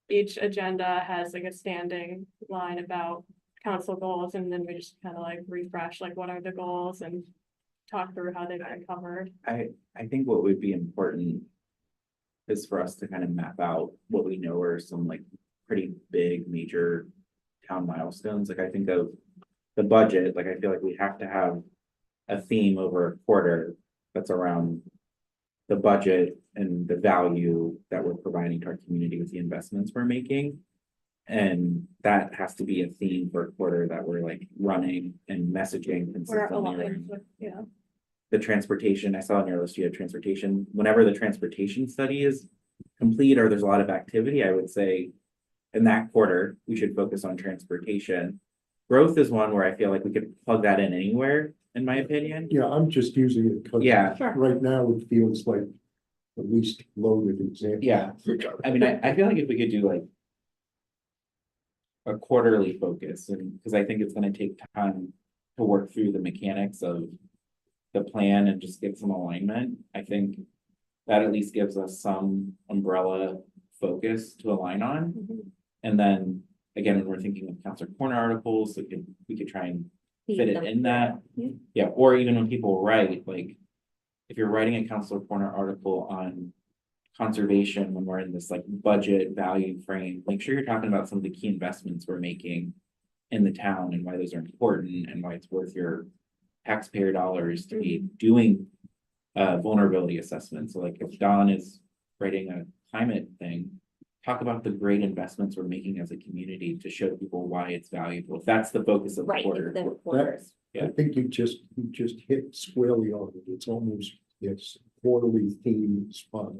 each agenda has like a standing line about council goals, and then we just kind of like refresh, like what are the goals and talk through how they've been covered. I think what would be important is for us to kind of map out what we know are some like pretty big major town milestones. Like I think of the budget, like I feel like we have to have a theme over a quarter that's around the budget and the value that we're providing to our community with the investments we're making. And that has to be a theme for a quarter that we're like running and messaging We're consistently aligned around. with, yeah. The transportation, I saw on your list, you had transportation. Whenever the transportation study is complete or there's a lot of activity, I would say in that quarter, we should focus on transportation. Growth is one where I feel like we could plug that in anywhere, in my opinion. Yeah, I'm just using it because Yeah. Sure. right now it feels like the least loaded example. Yeah. I mean, I feel like if we could do like a quarterly focus, and because I think it's gonna take time to work through the mechanics of the plan and just get some alignment. I think that at least gives us some umbrella focus to align on. And then again, when we're thinking of Councilor Corner articles, we could try and fit it in that. Yeah. Yeah, or even when people write, like, if you're writing a Councilor Corner article on conservation, when we're in this like budget value frame, make sure you're talking about some of the key investments we're making in the town and why those are important and why it's worth your taxpayer dollars to be doing vulnerability assessments. So like if Don is writing a climate thing, talk about the great investments we're making as a community to show people why it's valuable. If that's the focus of the Right, quarter. the quarters. I think you just hit squarely on it. It's almost, it's quarterly theme spot.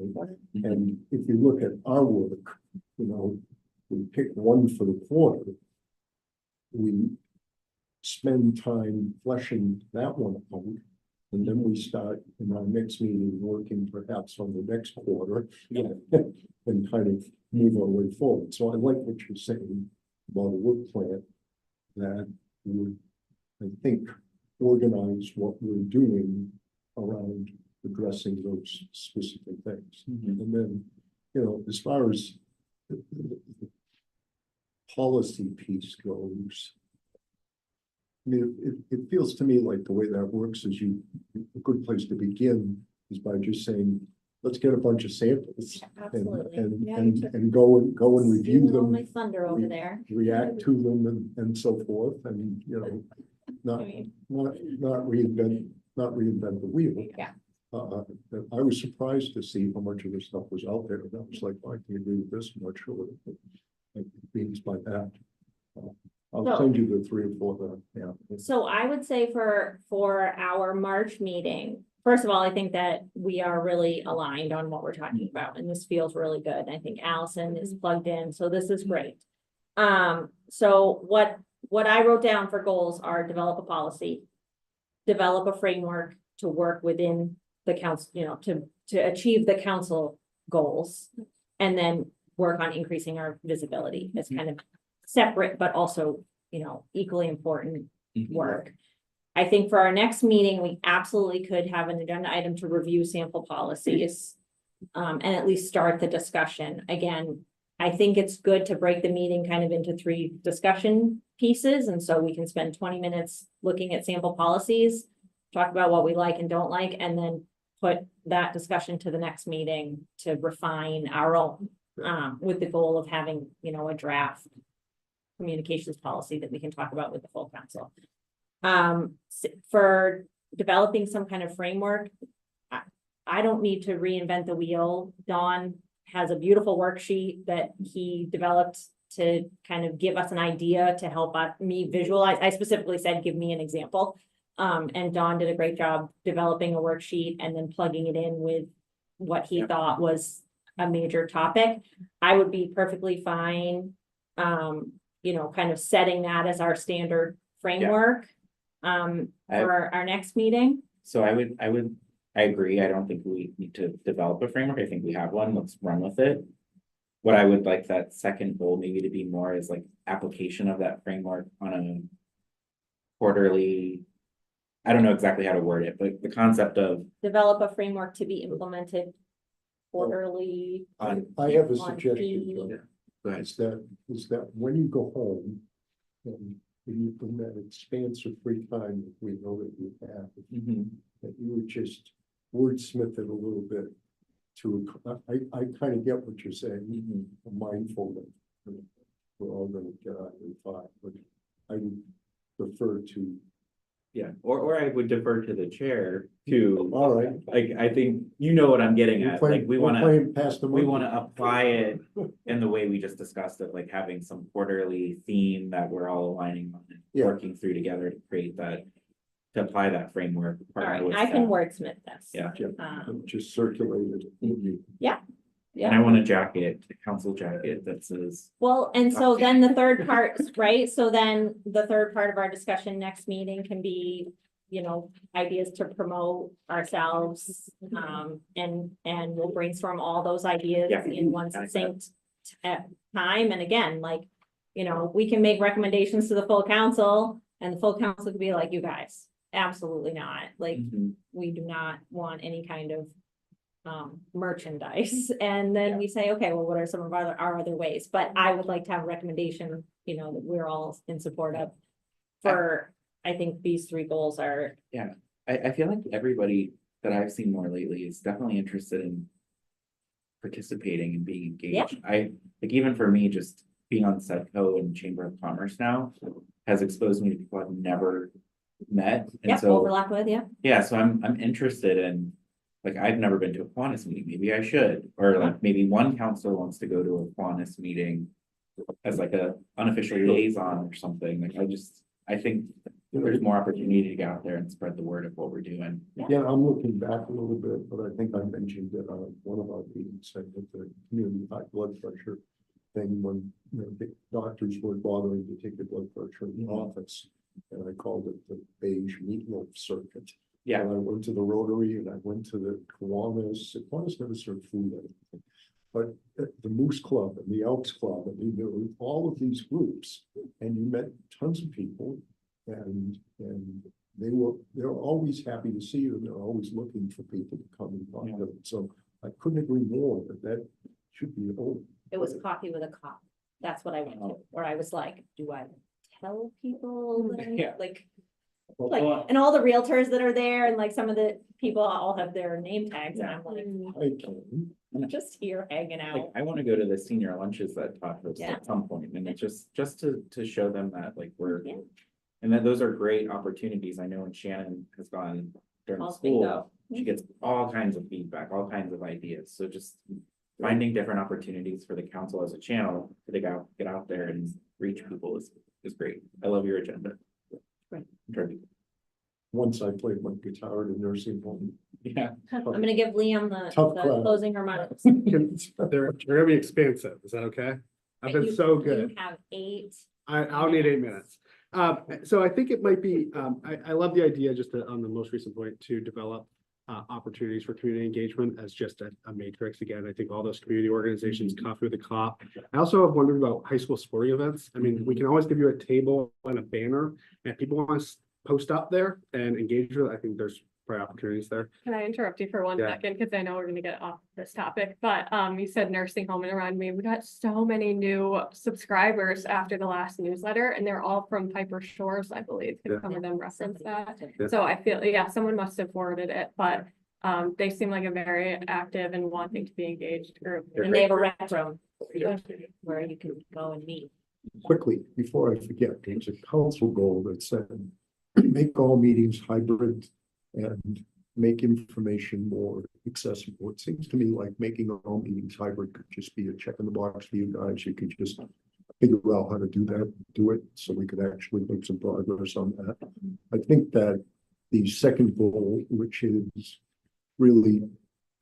And if you look at our work, we pick one for the quarter. We spend time fleshing that one out. And then we start in our next meeting, working perhaps on the next quarter. Yeah. And kind of move our way forward. So I like what you're saying about a work plan that would, I think, organize what we're doing around addressing those specific things. Mhm. And then, as far as the policy piece goes, I mean, it feels to me like the way that works is a good place to begin is by just saying, let's get a bunch of samples. Absolutely. And, Yeah, and, you took- and go and review Stealing all my them, thunder over there. react to them and so forth, and, not, I mean, not reinvent the wheel. Yeah. I was surprised to see how much of this stuff was out there, and I was like, I can agree with this, I'm not sure what it means by that. I'll So- send you the 3 or 4 that, yeah. So I would say for our March meeting, first of all, I think that we are really aligned on what we're talking about, and this feels really good. I think Allison is plugged in, so this is great. So what I wrote down for goals are develop a policy, develop a framework to work within the council, to achieve the council goals, and then work on increasing our visibility. It's kind of separate, but also, equally important Mhm. work. I think for our next meeting, we absolutely could have an agenda item to review sample policies. And at least start the discussion. Again, I think it's good to break the meeting kind of into 3 discussion pieces, and so we can spend 20 minutes looking at sample policies. Talk about what we like and don't like, and then put that discussion to the next meeting to refine our own. With the goal of having, a draft communications policy that we can talk about with the full council. For developing some kind of framework, I don't need to reinvent the wheel. Don has a beautiful worksheet that he developed to kind of give us an idea to help me visualize. I specifically said, give me an example. And Don did a great job developing a worksheet and then plugging it in with what he Yeah. thought was a major topic. I would be perfectly fine, kind of setting that as our standard framework. For our next meeting. So I agree. I don't think we need to develop a framework. I think we have one. Let's run with it. What I would like that second goal maybe to be more is like application of that framework on a quarterly. I don't know exactly how to word it, but the concept of Develop a framework to be implemented quarterly. on, I have a On suggestion, the- Joe. go ahead. Is that when you go home, and you, in that expanse of free time that we know that you have, Mhm. that you would just wordsmith it a little bit to, I kind of get what you're saying, Mhm. mindful that we're all gonna get out in 5, but I would prefer to. Yeah, or I would defer to the chair to, All right. like, I think, what I'm getting at, like, we wanna. Pass the. We monkey. wanna apply it in the way we just discussed it, like having some quarterly theme that we're all aligning on and Yeah. working through together to create that. To apply that framework. All partner right, with I can staff. wordsmith this. Yeah. Just circulate it. And I want a jacket, a council jacket that says, Well, and so then the third part, right? So then the third part of our discussion next meeting can be, ideas to promote ourselves. And we'll brainstorm all those ideas Yeah. in one I like that. succinct time. And again, we can make recommendations to the full council and the full council could be like, you guys, absolutely not. Like, mhm, we do not want any kind of merchandise. And then we say, okay, well, what are some of our other ways? But I would like to have a recommendation, that we're all in support of. I think these 3 goals are, I feel like everybody that I've seen more lately is definitely interested in. Participating and being engaged. Like even for me, just being on Sedco and Chamber of Commerce now has exposed me to people I've never met. And yeah, so, overlap with, yeah. yeah, so I'm interested in, like, I've never been to a Kiwanis meeting, maybe I should, or like maybe one council wants to go to a Kiwanis meeting. As like a unofficial liaison or something, like I think there's more opportunity to get out there and spread the word of what we're doing. Again, I'm looking back a little bit, but I think I mentioned that on one of our meetings, said that the community high blood pressure thing, when, the doctors were bothering to take the blood pressure in the office. And I called it the beige meatloaf circuit. Yeah. And I went to the Rotary and I went to the Kiwanis. Kiwanis never served food, I don't think. But the Moose Club and the Elks Club, I mean, there were all of these groups and you met tons of people and they're always happy to see you and they're always looking for people to come and talk to them. So I couldn't agree more that should be old. It was coffee with a cop. That's what I went to, where I was like, do I tell people that I, Yeah. like, Well, and all the realtors that are there and like some of the people all have their name tags and I'm like, I I'm just here hanging like, out. I wanna go to the senior lunches that Todd hosts Yeah. at some point, and it's just to show them that, like, we're. Yeah. And that those are great opportunities. I know when Shannon has gone during All school, bingo. she gets all kinds of feedback, all kinds of ideas, so just. Finding different opportunities for the council as a channel to get out there and reach people is great. I love your agenda. Great. Terrific. Once I played my guitar at a nursing home. Yeah, I'm gonna give Liam Tough the crowd. closing remarks. They're gonna be expansive, is that okay? I've been You- so you good. have 8. I'll need 8 minutes. So I think it might be, I love the idea, just on the most recent point, to develop opportunities for community engagement as just a matrix. Again, I think all those community organizations, Coffee with a Cop. I also have wondered about high school sporting events. I mean, we can always give you a table and a banner, and if people want to post up there and engage with it, I think there's probably opportunities there. Can I interrupt you for one Yeah. second? Because I know we're gonna get off this topic, but you said nursing home and around me. We got so many new subscribers after the last newsletter and they're all from Piper Shores, I believe. Yeah. Could some of them reference that? Yeah. So I feel, yeah, someone must have forwarded it, but they seem like a very active and wanting to be engaged group. And they have a rec room where you can go and meet. Quickly, before I forget, there's a council goal that said, make all meetings hybrid and make information more accessible. It seems to me like making all meetings hybrid could just be a check in the box for you guys. You could just figure out how to do it, so we could actually make some progress on that. I think that the second goal, which is really,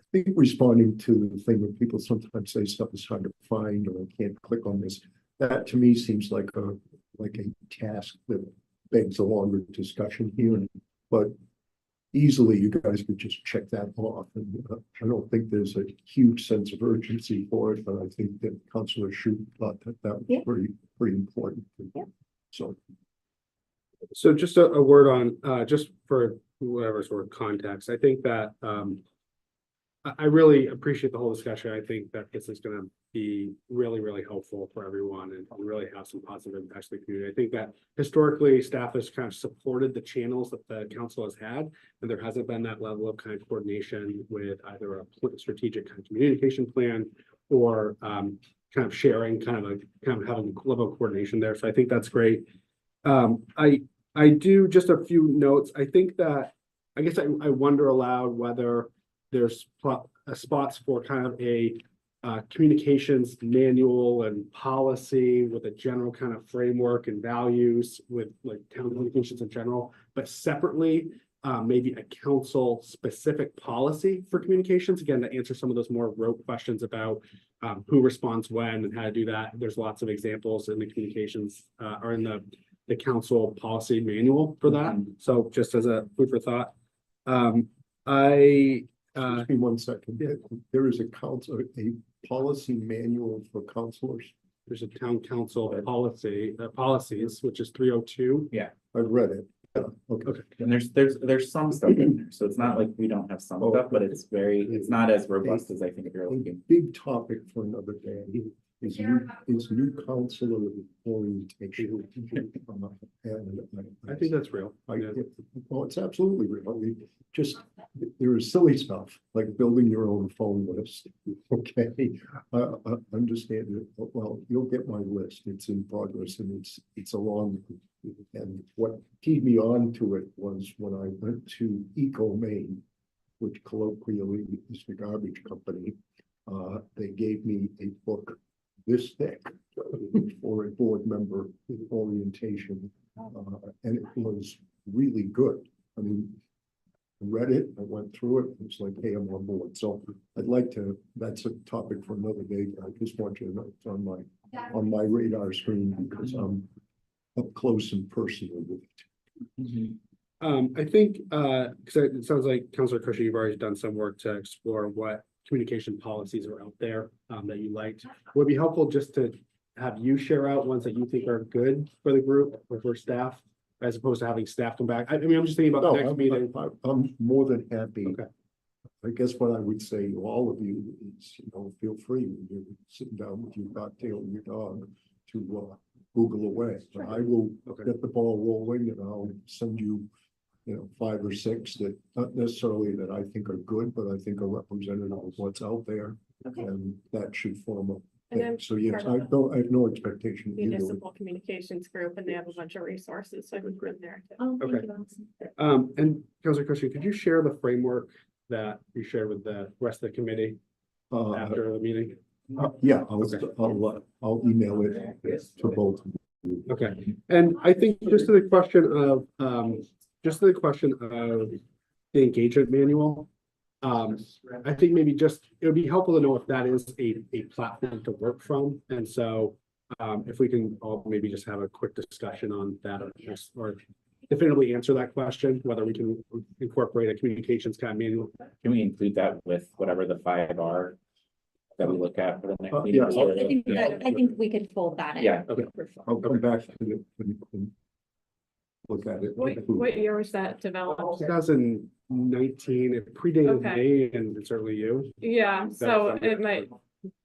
I think, responding to the thing when people sometimes say stuff is hard to find or I can't click on this. That to me seems like a task that begs a longer discussion here, but easily you guys could just check that off. And I don't think there's a huge sense of urgency for it, but I think that Councilor Shute thought that was Yeah. pretty important. Yeah. So just a word on, just for whatever sort of context, I think that, I really appreciate the whole discussion. I think that this is gonna be really, really helpful for everyone and really have some positive impacts to the community. I think that historically, staff has kind of supported the channels that the council has had, and there hasn't been that level of kind of coordination with either a strategic kind of communication plan or kind of sharing, kind of having a level of coordination there. So I think that's great. I do just a few notes. I think that, I guess I wonder aloud whether there's spots for kind of a communications manual and policy with a general kind of framework and values with like town communications in general, but separately, maybe a council specific policy for communications, again, to answer some of those more rote questions about who responds when and how to do that. There's lots of examples in the communications or in the council policy manual for that. So just as a food for thought. Just be 1 second. There is a policy manual for counselors. There's a town council policies, which is 302. I've read it. Yeah, okay. Okay. and there's some stuff in there, so it's not like we don't have some stuff, but it's not as robust as I think you're A looking. big topic for another day is new counselor orientation. And I think that's real. Yeah. well, it's absolutely real. I mean, just, there is silly stuff like building your own phone list. Okay, understand it. Well, you'll get my list. It's in progress and it's a long. And what keyed me on to it was when I went to Eco Maine, which colloquially is the garbage company. They gave me a book this thick for a board member orientation, and it was really good. I mean, I read it, I went through it, it's like, hey, I'm on board. So I'd like to, that's a topic for another day. I just want you to know it's on my radar screen because I'm up close and personal with it. I think, because it sounds like Counselor Cushing, you've already done some work to explore what communication policies are out there, that you liked. Would it be helpful just to have you share out ones that you think are good for the group or for staff, as opposed to having staff come back? I mean, I'm just thinking about No, the next meeting. I'm more than happy. Okay. I guess what I would say to all of you is, feel free when you're sitting down with your cocktail and your dog to Google away. But I will Okay. get the ball rolling and I'll send you, 5 or 6 that not necessarily that I think are good, but I think are representative of what's out there. Okay. And that should form a And then thing. So yes, part of I have no expectation. of you doing- Municipal communications group, and they have a bunch of resources, so I would put in there too. Oh, thank Okay. you, Allison. And Counselor Cushing, could you share the framework that you shared with the rest of the committee Uh, after the meeting? yeah, I'll email it to both. Okay, and I think just to the question of, the engagement manual. I think maybe just, it would be helpful to know if that is a platform to work from, and so. If we can all maybe just have a quick discussion on that, or definitively answer that question, whether we can incorporate a communications kind of manual. Can we include that with whatever the 5 are that we look at for the next meeting? yeah. I think we could fold that in. Yeah. Okay. For sure. I'll come back to it and look at it. What year was that developed? 2019, it predated Okay. me and certainly you. Yeah, so That's- it might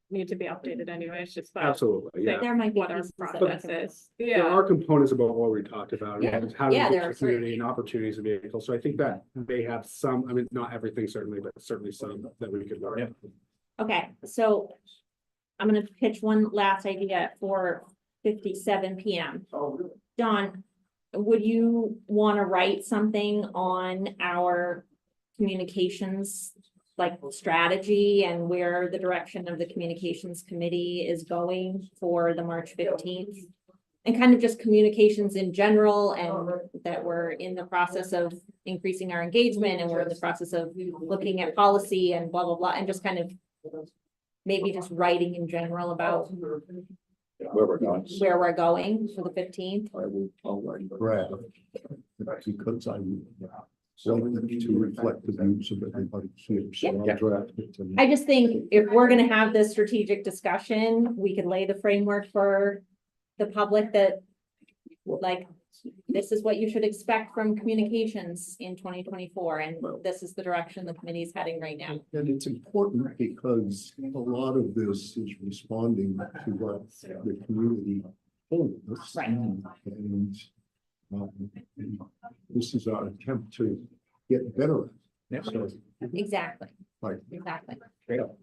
need to be updated anyway, it's just about Absolutely, yeah. There might be what our pieces that we process can- is, There yeah. are components about what we talked about, Yeah. and how to Yeah, there reach are the community and opportunities to be able, so I think that may have some, I mean, not everything certainly, but certainly some that we could learn. Yeah. Okay, so I'm gonna pitch one last idea at 4:57 PM. Don, would you wanna write something on our communications, like strategy and where the direction of the communications committee is going for the March 15th? And kind of just communications in general, and that we're in the process of increasing our engagement, and we're in the process of looking at policy and blah, blah, blah, and just kind of maybe just writing in general about Where we're going. where we're going for the 15th. I'll write a draft. Because I want it to reflect the views of everybody here, so Yeah. I'll draft it. and- I just think if we're gonna have this strategic discussion, we could lay the framework for the public that like, this is what you should expect from communications in 2024, and this is the direction the committee is heading right now. And it's important because a lot of this is responding to what the community told us. Right. And this is our attempt to get better. at Yeah. it. So, Exactly. Right. Exactly. Great. All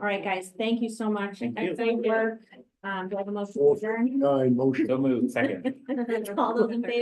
right, guys, thank you so much. Thank you. Excellent work. Do I have a motion to adjourn? I motion. So moved, second. All those in favor?